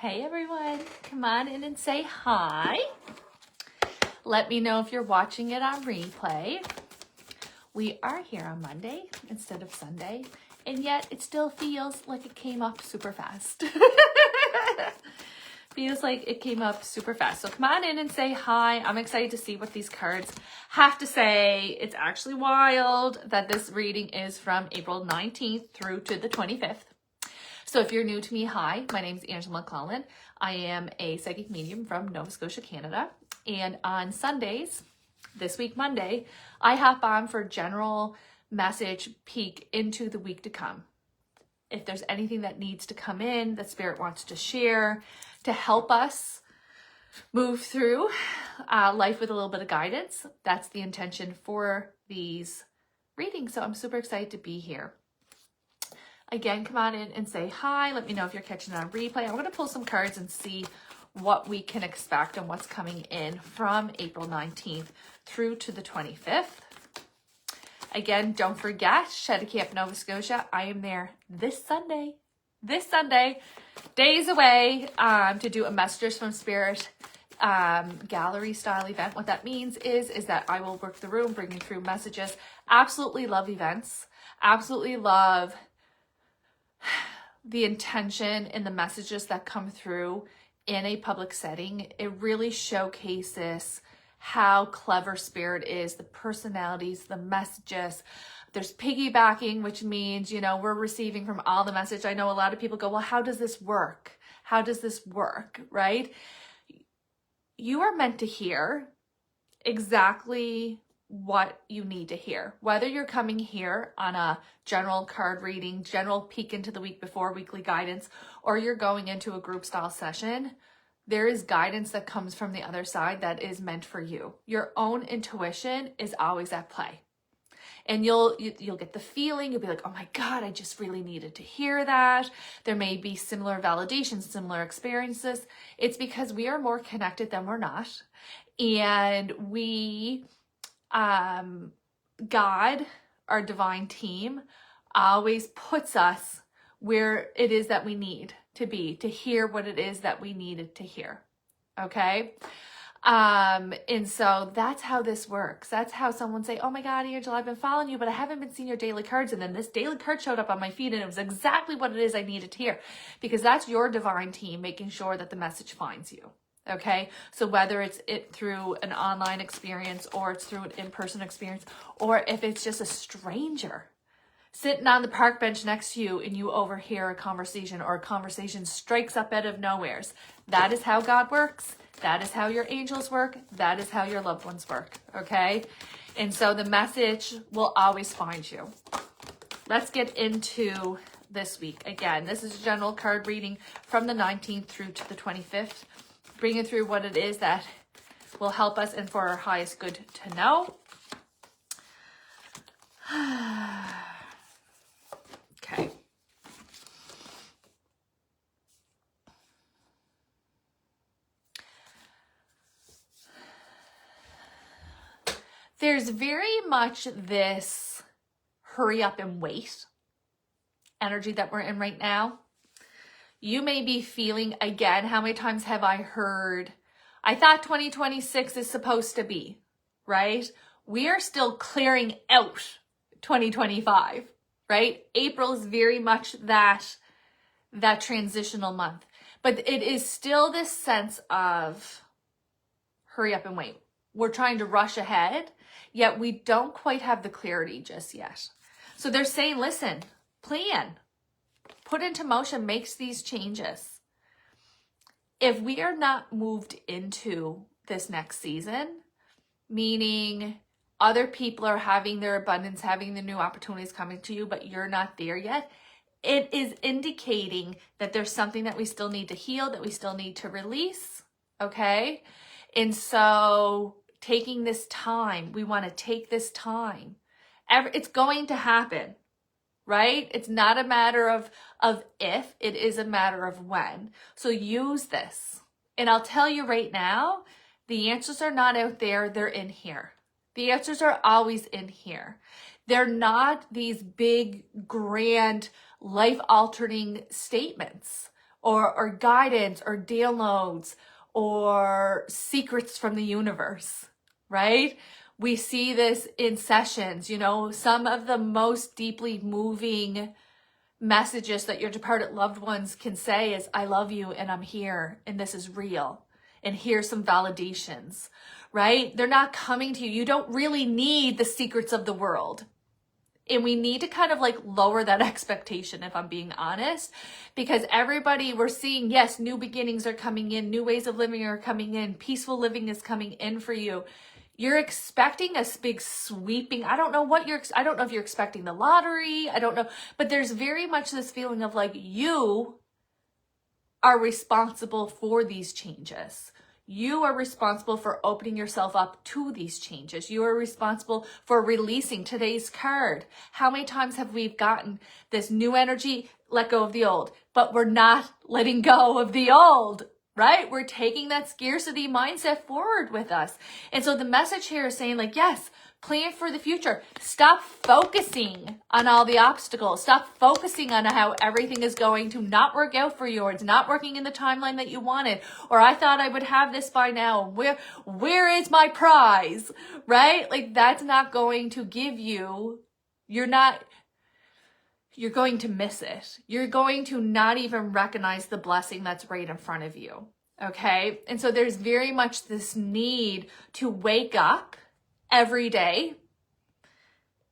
Hey everyone, come on in and say hi. Let me know if you're watching it on replay. We are here on Monday instead of Sunday, and yet it still feels like it came up super fast. Feels like it came up super fast. So come on in and say hi. I'm excited to see what these cards have to say. It's actually wild that this reading is from April 19th through to the 25th. So if you're new to me, hi, my name is Angela McClellan. I am a psychic medium from Nova Scotia, Canada. And on Sundays, this week, Monday, I hop on for general message peek into the week to come. If there's anything that needs to come in that Spirit wants to share to help us move through life with a little bit of guidance, that's the intention for these readings. So I'm super excited to be here. Again, come on in and say hi. Let me know if you're catching it on replay. I'm going to pull some cards and see what we can expect and what's coming in from April 19th through to the 25th. Again, don't forget, Shed Camp Nova Scotia. I am there this Sunday, days away, to do a Messages from Spirit gallery style event. What that means is that I will work the room, bringing through messages. Absolutely love events. Absolutely love the intention and the messages that come through in a public setting. It really showcases how clever Spirit is, the personalities, the messages. There's piggybacking, which means, you know, we're receiving from all the message. I know a lot of people go, well, how does this work? How does this work, right? You are meant to hear exactly what you need to hear. Whether you're coming here on a general card reading, general peek into the week before, weekly guidance, or you're going into a group style session, there is guidance that comes from the other side that is meant for you. Your own intuition is always at play. And you'll get the feeling, you'll be like, oh my God, I just really needed to hear that. There may be similar validations, similar experiences. It's because we are more connected than we're not. And we, God, our divine team, always puts us where it is that we need to be, to hear what it is that we needed to hear. Okay? And so that's how this works. That's how someone say, oh my God, Angela, I've been following you, but I haven't been seeing your daily cards. And then this daily card showed up on my feed and it was exactly what it is I needed to hear, because that's your divine team making sure that the message finds you. Okay. So whether it's through an online experience or it's through an in-person experience, or if it's just a stranger sitting on the park bench next to you and you overhear a conversation, or a conversation strikes up out of nowheres. That is how God works. That is how your angels work. That is how your loved ones work. Okay. And so the message will always find you. Let's get into this week. Again, this is a general card reading from the 19th through to the 25th, bringing through what it is that will help us and for our highest good to know. Okay. There's very much this hurry up and wait energy that we're in right now. You may be feeling, again, how many times have I heard, I thought 2026 is supposed to be, right? We are still clearing out 2025, right? April is very much that transitional month, but it is still this sense of hurry up and wait. We're trying to rush ahead, yet we don't quite have the clarity just yet. So they're saying, listen, plan, put into motion, makes these changes. If we are not moved into this next season, meaning other people are having their abundance, having the new opportunities coming to you, but you're not there yet, it is indicating that there's something that we still need to heal, that we still need to release, okay? And so taking this time, we want to take this time. It's going to happen, right? It's not a matter of if, it is a matter of when. So use this. And I'll tell you right now, the answers are not out there, they're in here. The answers are always in here. They're not these big, grand, life-altering statements or guidance or downloads or secrets from the universe, right? We see this in sessions, you know, some of the most deeply moving messages that your departed loved ones can say is, I love you and I'm here and this is real. And here's some validations, right? They're not coming to you. You don't really need the secrets of the world. And we need to kind of like lower that expectation, if I'm being honest, because everybody we're seeing, yes, new beginnings are coming in, new ways of living are coming in, peaceful living is coming in for you. You're expecting a big sweeping, I don't know if you're expecting the lottery, I don't know, but there's very much this feeling of like you are responsible for these changes. You are responsible for opening yourself up to these changes. You are responsible for releasing today's card. How many times have we gotten this new energy, let go of the old, but we're not letting go of the old, right? We're taking that scarcity mindset forward with us. And so the message here is saying like, yes, plan for the future. Stop focusing on all the obstacles. Stop focusing on how everything is going to not work out for you, or it's not working in the timeline that you wanted, or I thought I would have this by now. Where is my prize, right? Like that's not going to give you, you're going to miss it. You're going to not even recognize the blessing that's right in front of you. Okay. And so there's very much this need to wake up every day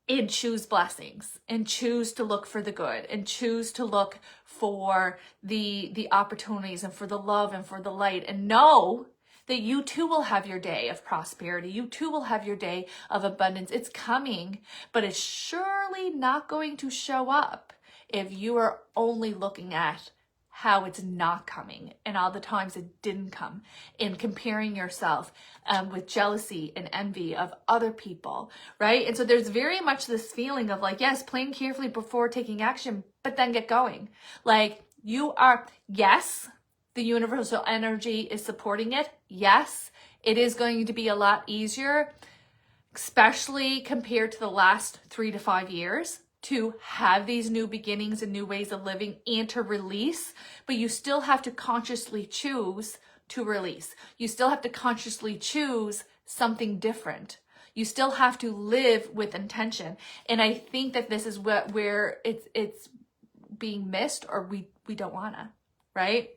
and choose blessings and choose to look for the good and choose to look for the opportunities and for the love and for the light, and know that you too will have your day of prosperity. You too will have your day of abundance. It's coming, but it's surely not going to show up if you are only looking at how it's not coming and all the times it didn't come, and comparing yourself with jealousy and envy of other people, right? And so there's very much this feeling of like, yes, plan carefully before taking action, but then get going. Like yes, the universal energy is supporting it. Yes, it is going to be a lot easier, especially compared to the last 3 to 5 years, to have these new beginnings and new ways of living and to release, but you still have to consciously choose to release. You still have to consciously choose something different. You still have to live with intention. And I think that this is where it's being missed, or we don't wanna, right?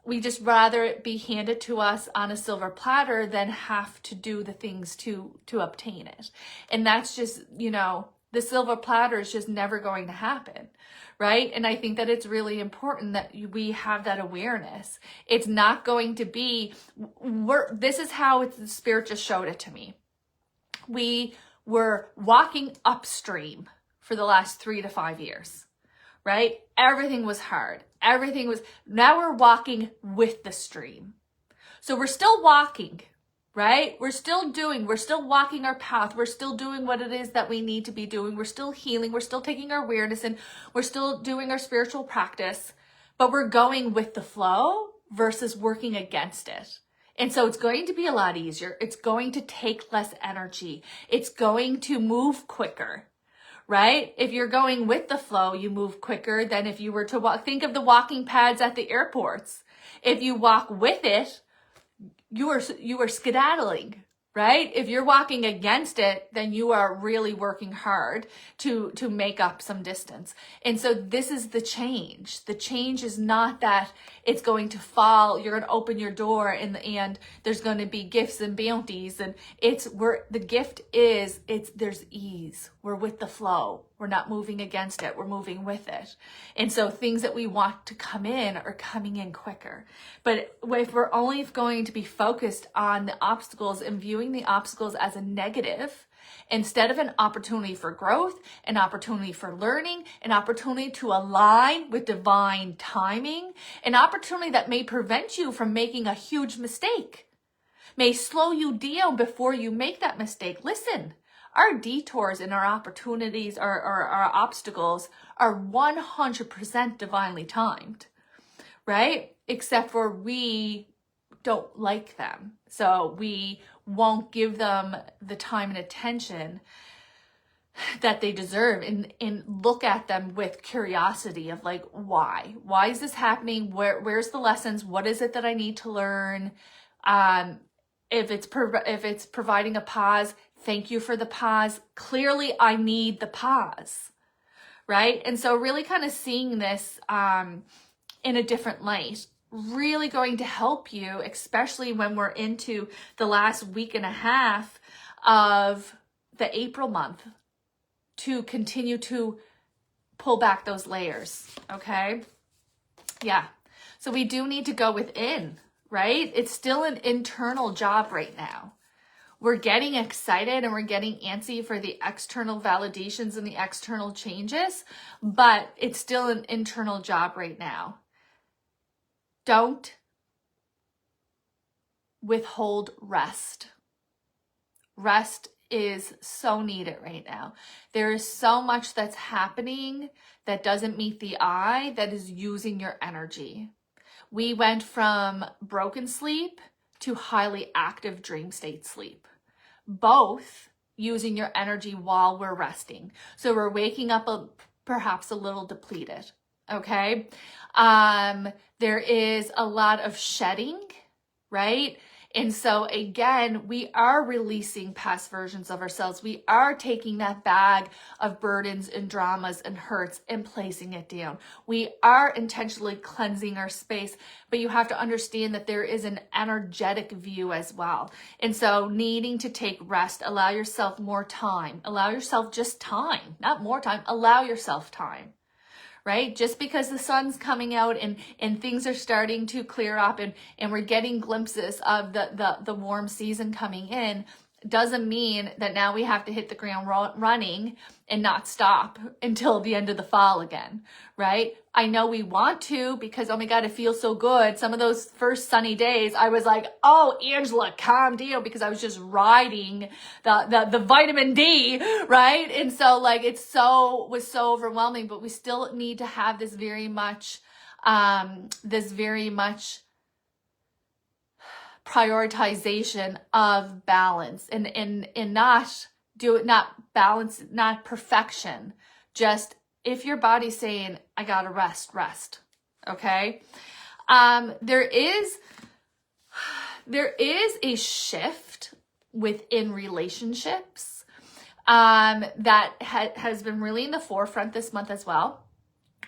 We just rather it be handed to us on a silver platter than have to do the things to obtain it. And that's just, you know, the silver platter is just never going to happen, right? And I think that it's really important that we have that awareness. It's not going to be, this is how the Spirit just showed it to me. We were walking upstream for the last 3 to 5 years, right? Everything was hard. Now we're walking with the stream. So we're still walking, right? We're still walking our path. We're still doing what it is that we need to be doing. We're still healing. We're still taking our awareness and we're still doing our spiritual practice, but we're going with the flow versus working against it. And so it's going to be a lot easier. It's going to take less energy. It's going to move quicker, right? If you're going with the flow, you move quicker than if you were to walk. Think of the walking pads at the airports. If you walk with it, you are skedaddling, right? If you're walking against it, then you are really working hard to make up some distance. And so this is the change. The change is not that it's going to fall, you're going to open your door and there's going to be gifts and bounties, and the gift is there's ease. We're with the flow. We're not moving against it. We're moving with it. And so things that we want to come in are coming in quicker. But if we're only going to be focused on the obstacles and viewing the obstacles as a negative, instead of an opportunity for growth, an opportunity for learning, an opportunity to align with divine timing, an opportunity that may prevent you from making a huge mistake, may slow you down before you make that mistake. Listen, our detours and our opportunities, our obstacles are 100% divinely timed, right? Except for we don't like them. So we won't give them the time and attention that they deserve, and look at them with curiosity of like, why is this happening? Where's the lessons? What is it that I need to learn? If it's providing a pause, thank you for the pause. Clearly I need the pause, right? And so really kind of seeing this in a different light, really going to help you, especially when we're into the last week and a half of the April month, to continue to pull back those layers, okay? Yeah. So we do need to go within, right? It's still an internal job right now. We're getting excited and we're getting antsy for the external validations and the external changes, but it's still an internal job right now. Don't withhold rest. Rest is so needed right now. There is so much that's happening that doesn't meet the eye, that is using your energy. We went from broken sleep to highly active dream state sleep, both using your energy while we're resting. So we're waking up perhaps a little depleted, okay? There is a lot of shedding, right? And so again, we are releasing past versions of ourselves. We are taking that bag of burdens and dramas and hurts and placing it down. We are intentionally cleansing our space, but you have to understand that there is an energetic view as well. And so needing to take rest, allow yourself more time, allow yourself just time, not more time, allow yourself time. Right? Just because the sun's coming out and things are starting to clear up and we're getting glimpses of the warm season coming in, doesn't mean that now we have to hit the ground running and not stop until the end of the fall again, right? I know we want to, because, oh my God, it feels so good. Some of those first sunny days, I was like, oh, Angela, calm down, because I was just riding the vitamin D, right? And so like, was so overwhelming, but we still need to have this very much prioritization of balance and not balance, not perfection. Just if your body's saying, I gotta rest, okay? There is a shift within relationships that has been really in the forefront this month as well.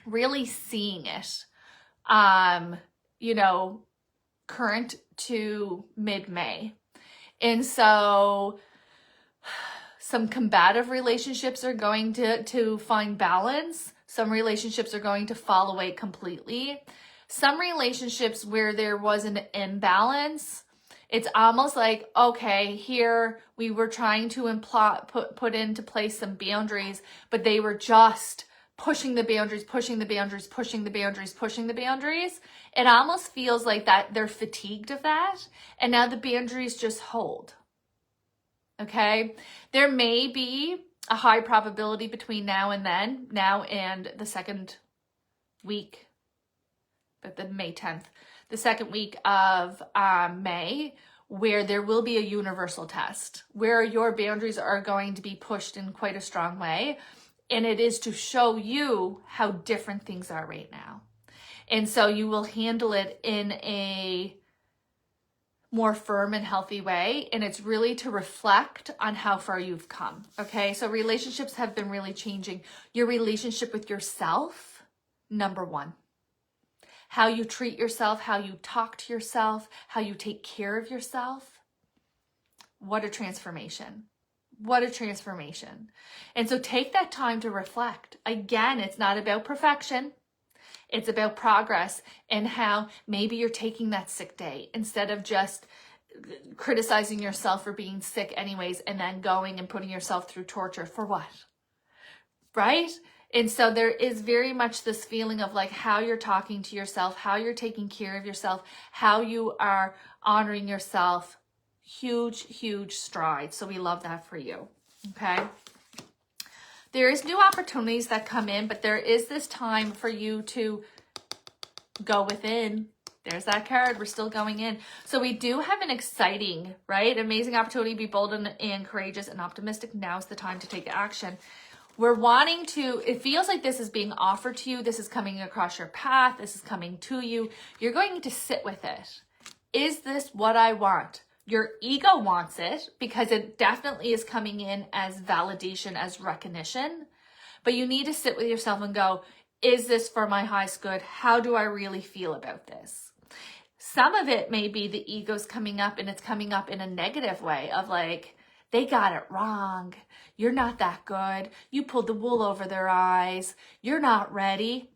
Really seeing it, current to mid-May. And so some combative relationships are going to find balance. Some relationships are going to fall away completely. Some relationships where there was an imbalance, it's almost like, okay, here we were trying to put into place some boundaries, but they were just pushing the boundaries. It almost feels like that they're fatigued of that, and now the boundaries just hold. Okay? There may be a high probability between now and the second week, but the May 10th, the second week of May, where there will be a universal test, where your boundaries are going to be pushed in quite a strong way. And it is to show you how different things are right now. And so you will handle it in a more firm and healthy way. And it's really to reflect on how far you've come. Okay. So relationships have been really changing. Your relationship with yourself, number one. How you treat yourself, how you talk to yourself, how you take care of yourself. What a transformation. What a transformation. And so take that time to reflect. Again, it's not about perfection. It's about progress, and how maybe you're taking that sick day instead of just criticizing yourself for being sick anyways and then going and putting yourself through torture for what? Right? And so there is very much this feeling of like how you're talking to yourself, how you're taking care of yourself, how you are honoring yourself. Huge strides. So we love that for you. Okay. There is new opportunities that come in, but there is this time for you to go within. There's that card. We're still going in. So we do have an exciting, right? Amazing opportunity. Be bold and courageous and optimistic. Now's the time to take action. We're wanting to, it feels like this is being offered to you. This is coming across your path. This is coming to you. You're going to sit with it. Is this what I want? Your ego wants it because it definitely is coming in as validation, as recognition. But you need to sit with yourself and go, is this for my highest good? How do I really feel about this? Some of it may be the ego's coming up, and it's coming up in a negative way of like, they got it wrong. You're not that good. You pulled the wool over their eyes. You're not ready.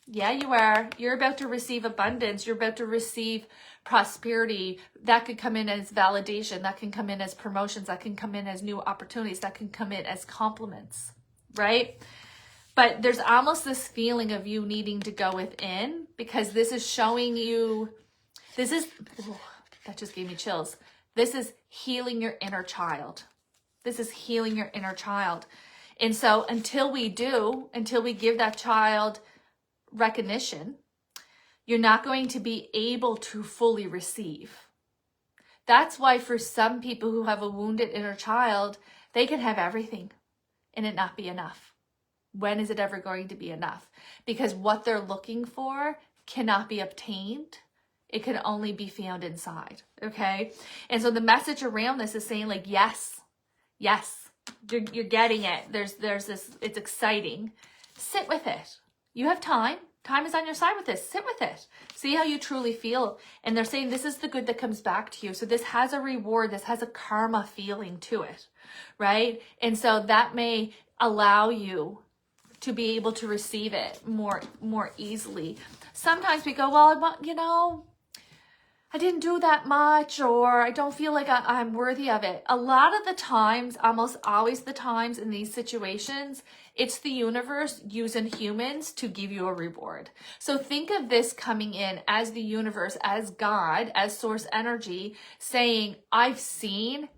Yeah, you are. You're about to receive abundance. You're about to receive prosperity. That could come in as validation. That can come in as promotions. That can come in as new opportunities. That can come in as compliments, right? But there's almost this feeling of you needing to go within, because this is showing you, this is, that just gave me chills. This is healing your inner child. This is healing your inner child. And so until we give that child recognition, you're not going to be able to fully receive. That's why for some people who have a wounded inner child, they can have everything and it not be enough. When is it ever going to be enough? Because what they're looking for cannot be obtained. It can only be found inside, okay? And so the message around this is saying like, yes, you're getting it. There's this, it's exciting. Sit with it. You have time. Time is on your side with this. Sit with it. See how you truly feel. And they're saying this is the good that comes back to you. So this has a reward. This has a karma feeling to it, right? And so that may allow you to be able to receive it more easily. Sometimes we go, well, I didn't do that much, or I don't feel like I'm worthy of it. A lot of the times, almost always the times in these situations, it's the universe using humans to give you a reward. So think of this coming in as the universe, as God, as source energy, saying, I've seen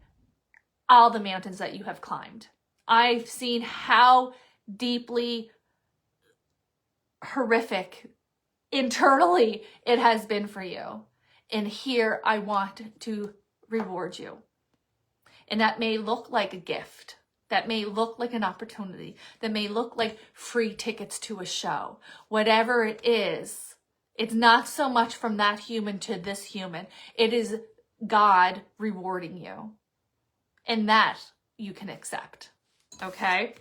all the mountains that you have climbed. I've seen how deeply horrific internally it has been for you. And here I want to reward you. And that may look like a gift. That may look like an opportunity. That may look like free tickets to a show. Whatever it is, it's not so much from that human to this human. It is God rewarding you. And that you can accept. Okay?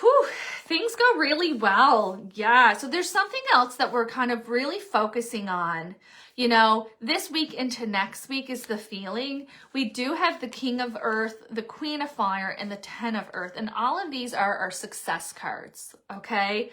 Whew, things go really well. Yeah, so there's something else that we're kind of really focusing on. This week into next week is the feeling. We do have the King of Earth, the Queen of Fire, and the Ten of Earth. And all of these are our success cards, okay?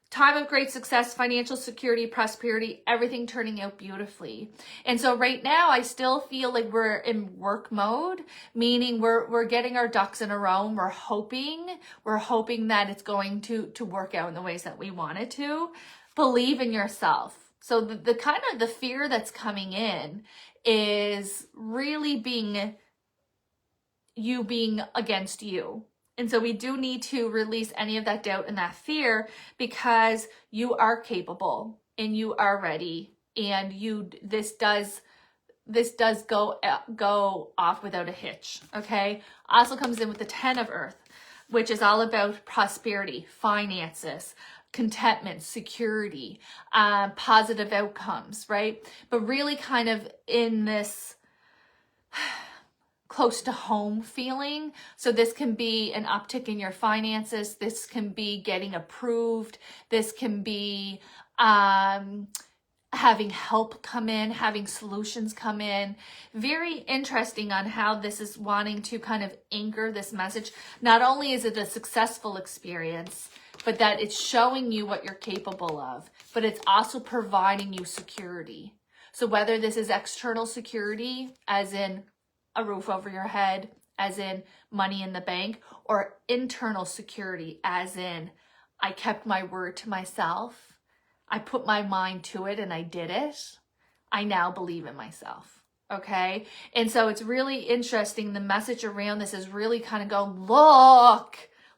Time of great success, financial security, prosperity, everything turning out beautifully. And so right now, I still feel like we're in work mode, meaning we're getting our ducks in a row. And we're hoping that it's going to work out in the ways that we want it to. Believe in yourself. So the kind of the fear that's coming in is really being against you. And so we do need to release any of that doubt and that fear, because you are capable and you are ready, and this does go off without a hitch, okay? Also comes in with the Ten of Earth, which is all about prosperity, finances, contentment, security, positive outcomes, right? But really kind of in this close to home feeling. So this can be an uptick in your finances. This can be getting approved. This can be having help come in, having solutions come in. Very interesting on how this is wanting to kind of anchor this message. Not only is it a successful experience, but that it's showing you what you're capable of, but it's also providing you security. So whether this is external security, as in a roof over your head, as in money in the bank, or internal security, as in I kept my word to myself, I put my mind to it and I did it, I now believe in myself, okay? And so it's really interesting. The message around this is really kind of go,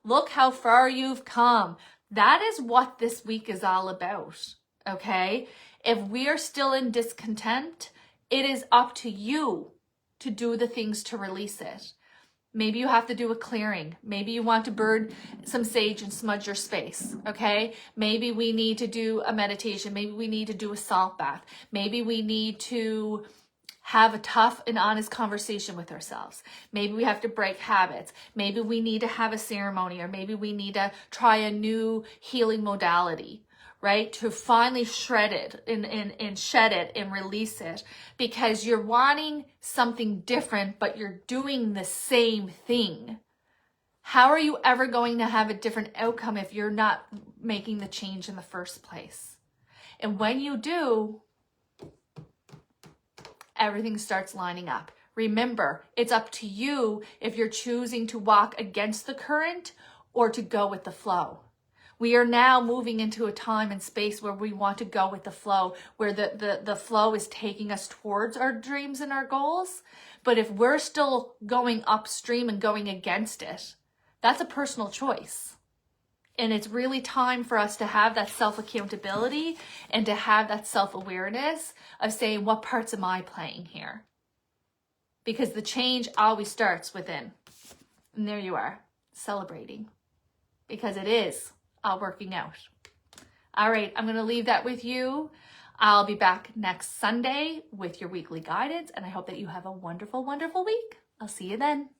look how far you've come. That is what this week is all about, okay? If we are still in discontent, it is up to you to do the things to release it. Maybe you have to do a clearing. Maybe you want to burn some sage and smudge your space, okay? Maybe we need to do a meditation. Maybe we need to do a salt bath. Maybe we need to have a tough and honest conversation with ourselves. Maybe we have to break habits. Maybe we need to have a ceremony, or maybe we need to try a new healing modality, right? To finally shred it and shed it and release it, because you're wanting something different, but you're doing the same thing. How are you ever going to have a different outcome if you're not making the change in the first place? And when you do, everything starts lining up. Remember, it's up to you if you're choosing to walk against the current or to go with the flow. We are now moving into a time and space where we want to go with the flow, where the flow is taking us towards our dreams and our goals. But if we're still going upstream and going against it, that's a personal choice. And it's really time for us to have that self-accountability and to have that self-awareness of saying, what parts am I playing here? Because the change always starts within. And there you are, celebrating. Because it is all working out. All right, I'm going to leave that with you. I'll be back next Sunday with your weekly guidance. And I hope that you have a wonderful, wonderful week. I'll see you then.